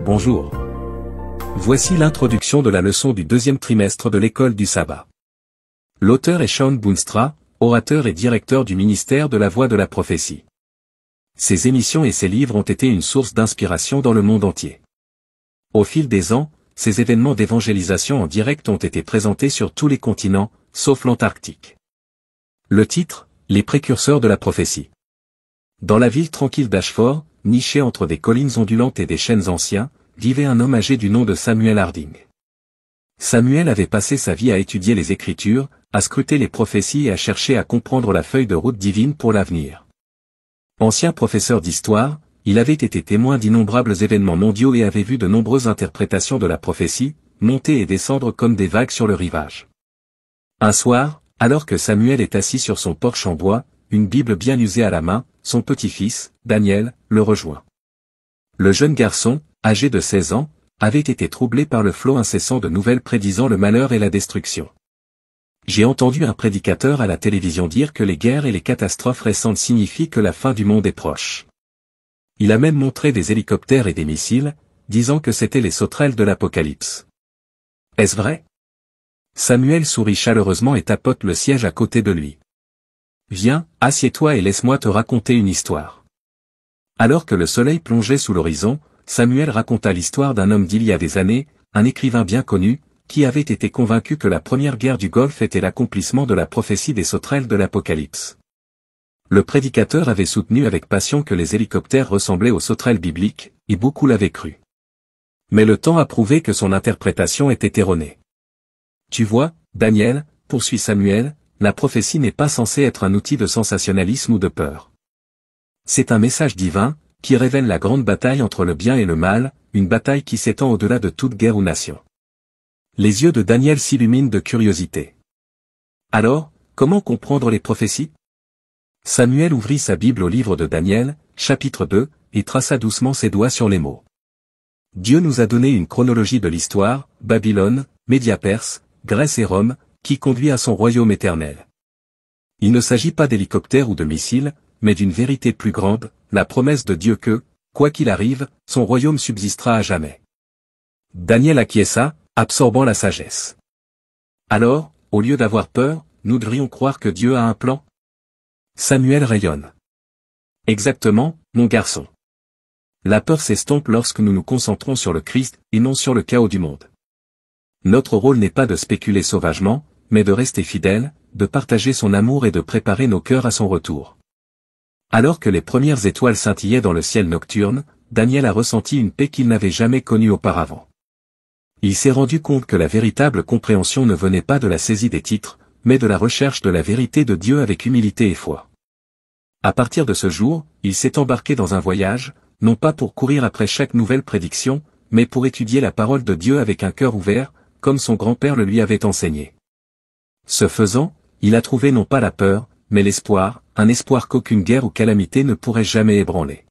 Bonjour. Voici l'introduction de la leçon du deuxième trimestre de l'école du sabbat. L'auteur est Shawn Boonstra, orateur et directeur du ministère de la Voix de la Prophétie. Ses émissions et ses livres ont été une source d'inspiration dans le monde entier. Au fil des ans, ces événements d'évangélisation en direct ont été présentés sur tous les continents, sauf l'Antarctique. Le titre, Les précurseurs de la prophétie. Dans la ville tranquille d'Ashford, nichée entre des collines ondulantes et des chênes anciens, vivait un homme âgé du nom de Samuel Harding. Samuel avait passé sa vie à étudier les Écritures, à scruter les prophéties et à chercher à comprendre la feuille de route divine pour l'avenir. Ancien professeur d'histoire, il avait été témoin d'innombrables événements mondiaux et avait vu de nombreuses interprétations de la prophétie, monter et descendre comme des vagues sur le rivage. Un soir, alors que Samuel est assis sur son porche en bois, une Bible bien usée à la main, son petit-fils, Daniel, le rejoint. Le jeune garçon, âgé de 16 ans, avait été troublé par le flot incessant de nouvelles prédisant le malheur et la destruction. J'ai entendu un prédicateur à la télévision dire que les guerres et les catastrophes récentes signifient que la fin du monde est proche. Il a même montré des hélicoptères et des missiles, disant que c'étaient les sauterelles de l'Apocalypse. Est-ce vrai? Samuel sourit chaleureusement et tapote le siège à côté de lui. Viens, assieds-toi et laisse-moi te raconter une histoire. Alors que le soleil plongeait sous l'horizon, Samuel raconta l'histoire d'un homme d'il y a des années, un écrivain bien connu, qui avait été convaincu que la première guerre du Golfe était l'accomplissement de la prophétie des sauterelles de l'Apocalypse. Le prédicateur avait soutenu avec passion que les hélicoptères ressemblaient aux sauterelles bibliques, et beaucoup l'avaient cru. Mais le temps a prouvé que son interprétation était erronée. Tu vois, Daniel, poursuit Samuel, la prophétie n'est pas censée être un outil de sensationnalisme ou de peur. C'est un message divin, qui révèle la grande bataille entre le bien et le mal, une bataille qui s'étend au-delà de toute guerre ou nation. Les yeux de Daniel s'illuminent de curiosité. Alors, comment comprendre les prophéties? Samuel ouvrit sa Bible au livre de Daniel, chapitre 2, et traça doucement ses doigts sur les mots. Dieu nous a donné une chronologie de l'histoire, Babylone, Média-Perse, Grèce et Rome, qui conduit à son royaume éternel. Il ne s'agit pas d'hélicoptères ou de missiles, mais d'une vérité plus grande, la promesse de Dieu que, quoi qu'il arrive, son royaume subsistera à jamais. Daniel acquiesça, absorbant la sagesse. Alors, au lieu d'avoir peur, nous devrions croire que Dieu a un plan? Samuel rayonne. Exactement, mon garçon. La peur s'estompe lorsque nous nous concentrons sur le Christ et non sur le chaos du monde. Notre rôle n'est pas de spéculer sauvagement, mais de rester fidèle, de partager son amour et de préparer nos cœurs à son retour. Alors que les premières étoiles scintillaient dans le ciel nocturne, Daniel a ressenti une paix qu'il n'avait jamais connue auparavant. Il s'est rendu compte que la véritable compréhension ne venait pas de la saisie des titres, mais de la recherche de la vérité de Dieu avec humilité et foi. À partir de ce jour, il s'est embarqué dans un voyage, non pas pour courir après chaque nouvelle prédiction, mais pour étudier la parole de Dieu avec un cœur ouvert, comme son grand-père le lui avait enseigné. Ce faisant, il a trouvé non pas la peur, mais l'espoir, un espoir qu'aucune guerre ou calamité ne pourrait jamais ébranler.